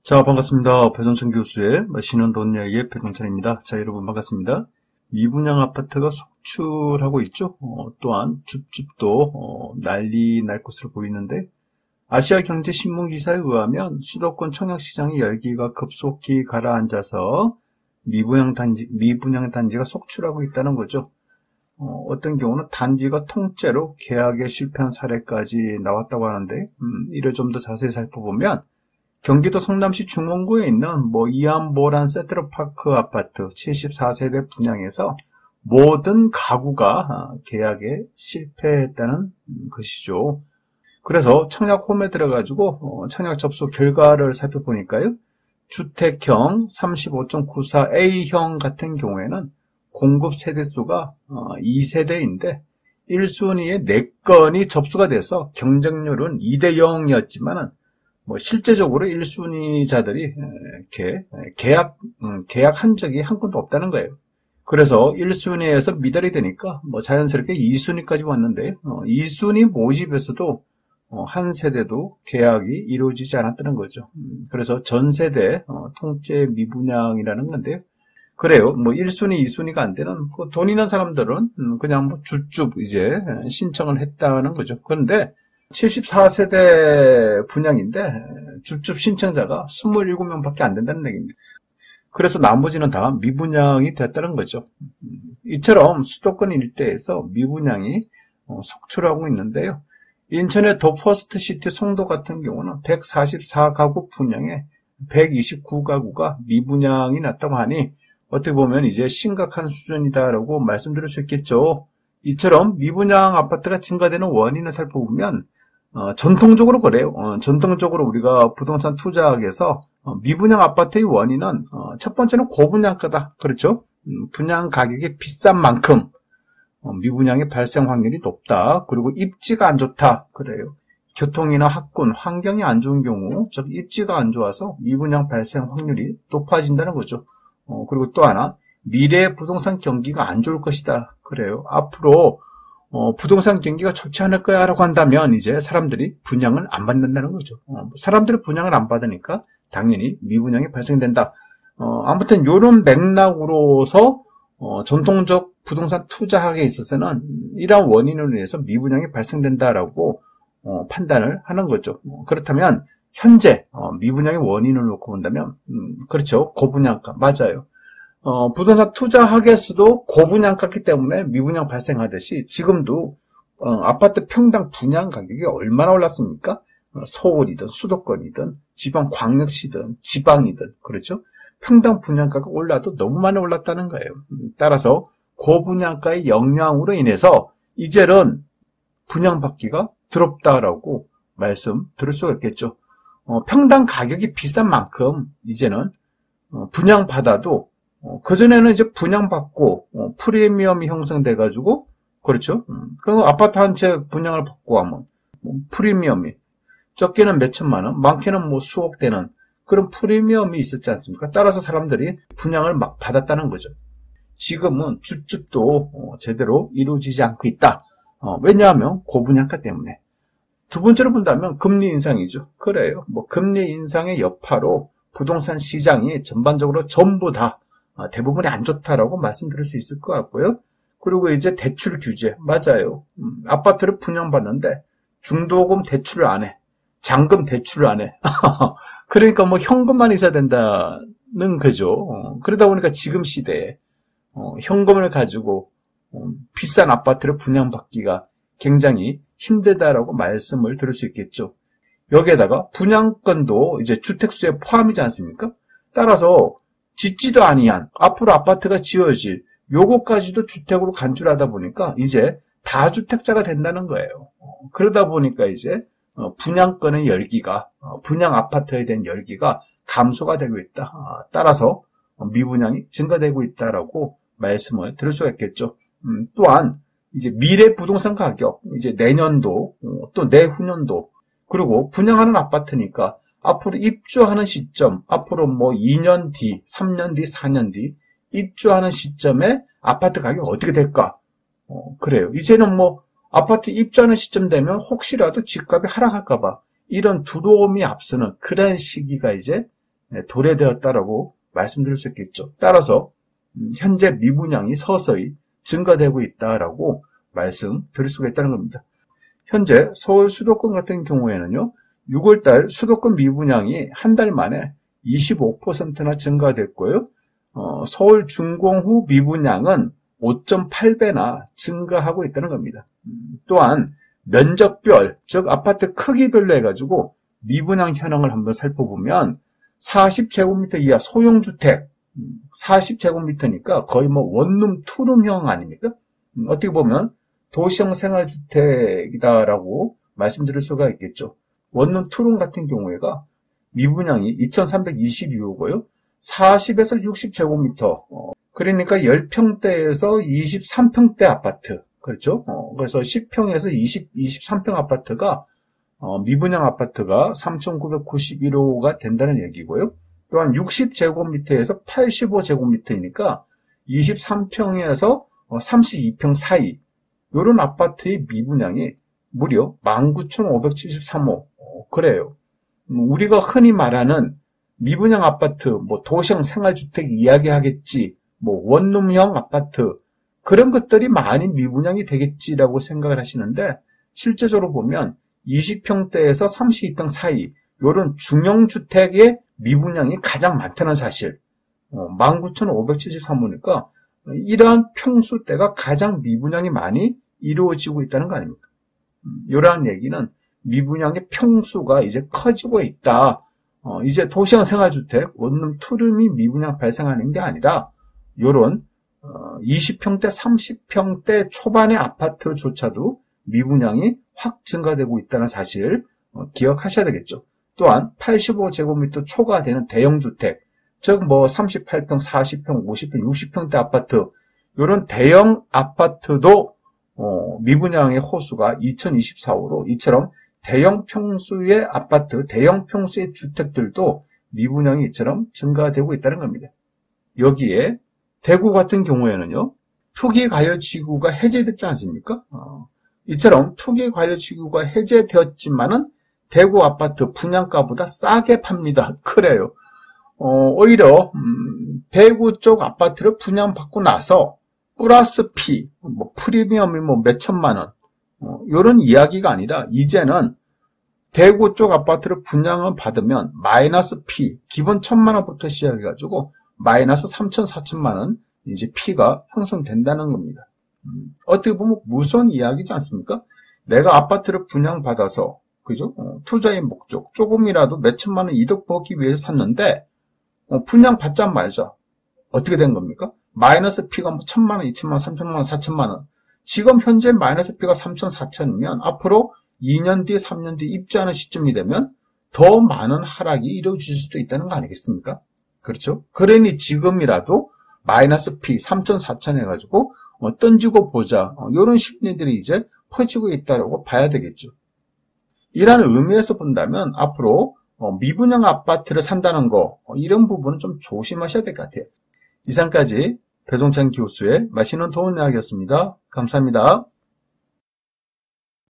자, 반갑습니다. 배종찬 교수의 맛있는 돈 이야기의 배종찬입니다. 자, 여러분 반갑습니다. 미분양 아파트가 속출하고 있죠. 또한 줍줍도 난리 날 것으로 보이는데, 아시아경제신문 기사에 의하면 수도권 청약시장의 열기가 급속히 가라앉아서 미분양 단지가 속출하고 있다는 거죠. 어떤 경우는 단지가 통째로 계약에 실패한 사례까지 나왔다고 하는데, 이를 좀 더 자세히 살펴보면 경기도 성남시 중원구에 있는 이안보란 세트럴파크 아파트 74세대 분양에서 모든 가구가 계약에 실패했다는 것이죠. 그래서 청약홈에 들어가지고 청약 접수 결과를 살펴보니까요. 주택형 35.94A형 같은 경우에는 공급 세대수가 2세대인데 1순위에 4건이 접수가 돼서 경쟁률은 2대0이었지만은 실제적으로 1순위자들이 계약한 적이 한 건도 없다는 거예요. 그래서 1순위에서 미달이 되니까 자연스럽게 2순위까지 왔는데 2순위 모집에서도 한 세대도 계약이 이루어지지 않았다는 거죠. 그래서 전 세대 통째 미분양이라는 건데요. 그래요. 1순위, 2순위가 안 되는 돈 있는 사람들은 그냥 줍줍 이제 신청을 했다는 거죠. 그런데 74세대 분양인데 줍줍 신청자가 27명밖에 안 된다는 얘기입니다. 그래서 나머지는 다 미분양이 됐다는 거죠. 이처럼 수도권 일대에서 미분양이 속출하고 있는데요. 인천의 더 퍼스트시티 송도 같은 경우는 144가구 분양에 129가구가 미분양이 났다고 하니 어떻게 보면 이제 심각한 수준이다라고 말씀드릴 수 있겠죠. 이처럼 미분양 아파트가 증가되는 원인을 살펴보면 전통적으로 그래요. 전통적으로 우리가 부동산 투자학에서 미분양 아파트의 원인은 첫 번째는 고분양가다. 그렇죠? 분양 가격이 비싼 만큼 미분양의 발생 확률이 높다. 그리고 입지가 안 좋다. 그래요. 교통이나 학군, 환경이 안 좋은 경우, 즉 입지가 안 좋아서 미분양 발생 확률이 높아진다는 거죠. 그리고 또 하나, 미래의 부동산 경기가 안 좋을 것이다. 그래요. 앞으로 부동산 경기가 좋지 않을 거야 라고 한다면 이제 사람들이 분양을 안 받는다는 거죠. 사람들이 분양을 안 받으니까 당연히 미분양이 발생된다. 아무튼 이런 맥락으로서 전통적 부동산 투자학에 있어서는 이러한 원인으로 인해서 미분양이 발생된다라고 판단을 하는 거죠. 그렇다면 현재 미분양의 원인을 놓고 본다면 그렇죠. 고분양가 맞아요. 부동산 투자학에서도 고분양가기 때문에 미분양 발생하듯이 지금도 아파트 평당 분양 가격이 얼마나 올랐습니까? 서울이든 수도권이든 지방 광역시든 지방이든 그렇죠? 평당 분양가가 올라도 너무 많이 올랐다는 거예요. 따라서 고분양가의 영향으로 인해서 이제는 분양받기가 두렵다라고 말씀드릴 수가 있겠죠. 평당 가격이 비싼 만큼 이제는 분양받아도 그전에는 이제 분양받고 프리미엄이 형성돼가지고 그렇죠. 그 아파트 한 채 분양을 받고 하면 프리미엄이 적게는 몇천만 원, 많게는 수억 되는 그런 프리미엄이 있었지 않습니까? 따라서 사람들이 분양을 막 받았다는 거죠. 지금은 줍줍도 제대로 이루어지지 않고 있다. 왜냐하면 고분양가 때문에. 두 번째로 본다면 금리 인상이죠. 그래요. 금리 인상의 여파로 부동산 시장이 전반적으로 전부 다 대부분이 안 좋다라고 말씀드릴 수 있을 것 같고요. 그리고 이제 대출 규제. 맞아요. 아파트를 분양받는데 중도금 대출을 안 해. 잔금 대출을 안 해. 그러니까 현금만 있어야 된다는 거죠. 그러다 보니까 지금 시대에 현금을 가지고 비싼 아파트를 분양받기가 굉장히 힘들다라고 말씀을 드릴 수 있겠죠. 여기에다가 분양권도 이제 주택수에 포함이지 않습니까? 따라서 짓지도 아니한 앞으로 아파트가 지어질 요거까지도 주택으로 간주하다 보니까 이제 다주택자가 된다는 거예요. 그러다 보니까 이제 분양권의 열기가 분양 아파트에 대한 열기가 감소가 되고 있다. 따라서 미분양이 증가되고 있다라고 말씀을 드릴 수가 있겠죠. 또한 이제 미래 부동산 가격 이제 내년도 또 내후년도 그리고 분양하는 아파트니까 앞으로 입주하는 시점, 앞으로 2년 뒤, 3년 뒤, 4년 뒤 입주하는 시점에 아파트 가격이 어떻게 될까? 그래요. 이제는 아파트 입주하는 시점 되면 혹시라도 집값이 하락할까봐 이런 두려움이 앞서는 그런 시기가 이제 도래되었다라고 말씀드릴 수 있겠죠. 따라서 현재 미분양이 서서히 증가되고 있다라고 말씀드릴 수가 있다는 겁니다. 현재 서울 수도권 같은 경우에는요, 6월달 수도권 미분양이 한 달 만에 25%나 증가됐고요. 서울 준공후 미분양은 5.8배나 증가하고 있다는 겁니다. 또한 면적별, 즉 아파트 크기별로 해가지고 미분양 현황을 한번 살펴보면 40제곱미터 이하 소형주택, 40제곱미터니까 거의 뭐 원룸, 투룸형 아닙니까? 어떻게 보면 도시형 생활주택이다라고 말씀드릴 수가 있겠죠. 원룸, 투룸 같은 경우에가 미분양이 2,322호고요. 40에서 60제곱미터, 그러니까 10평대에서 23평대 아파트, 그렇죠? 그래서 10평에서 23평 아파트가, 미분양 아파트가 3,991호가 된다는 얘기고요. 또한 60제곱미터에서 85제곱미터이니까 23평에서 32평 사이, 이런 아파트의 미분양이 무려 19,573호, 그래요. 우리가 흔히 말하는 미분양 아파트, 뭐 도시형 생활주택 이야기하겠지, 뭐 원룸형 아파트, 그런 것들이 많이 미분양이 되겠지라고 생각을 하시는데, 실제적으로 보면 20평대에서 32평 사이 이런 중형주택의 미분양이 가장 많다는 사실, 19,573호니까 이러한 평수대가 가장 미분양이 많이 이루어지고 있다는 거 아닙니까? 이러한 얘기는 미분양의 평수가 이제 커지고 있다. 이제 도시형 생활주택, 원룸, 투룸이 미분양 발생하는 게 아니라 이런 20평대, 30평대 초반의 아파트조차도 미분양이 확 증가되고 있다는 사실 기억하셔야 되겠죠. 또한 85제곱미터 초과되는 대형주택, 즉 뭐 38평, 40평, 50평, 60평대 아파트, 이런 대형 아파트도 미분양의 호수가 2024호로 이처럼 대형 평수의 아파트, 대형 평수의 주택들도 미분양이 이처럼 증가되고 있다는 겁니다. 여기에 대구 같은 경우에는요, 투기과열지구가 해제됐지 않습니까? 이처럼 투기과열지구가 해제되었지만은 대구 아파트 분양가보다 싸게 팝니다. 그래요. 오히려 대구 쪽 아파트를 분양받고 나서 플러스 피, 뭐 프리미엄이 뭐 몇천만 원, 이런 이야기가 아니라 이제는 대구 쪽 아파트를 분양을 받으면 마이너스 피, 기본 1,000만 원부터 시작해가지고 마이너스 3천, 4천만 원 이제 피가 형성된다는 겁니다. 어떻게 보면 무서운 이야기지 않습니까? 내가 아파트를 분양받아서, 그죠? 투자의 목적, 조금이라도 몇천만 원 이득 보기 위해서 샀는데, 분양받자 말자. 어떻게 된 겁니까? 마이너스 피가 뭐 1,000만 원, 2천만 원, 3천만 원, 4천만 원. 지금 현재 마이너스 피가 3천, 4천이면 앞으로 2년 뒤, 3년 뒤 입주하는 시점이 되면 더 많은 하락이 이루어질 수도 있다는 거 아니겠습니까? 그렇죠? 그러니 지금이라도 마이너스 피 3천, 4천 해가지고 던지고 보자. 이런 심리들이 이제 퍼지고 있다고 봐야 되겠죠. 이런 의미에서 본다면 앞으로 미분양 아파트를 산다는 거, 이런 부분은 좀 조심하셔야 될 것 같아요. 이상까지 배동찬 교수의 맛있는 도움 이야기였습니다. 감사합니다.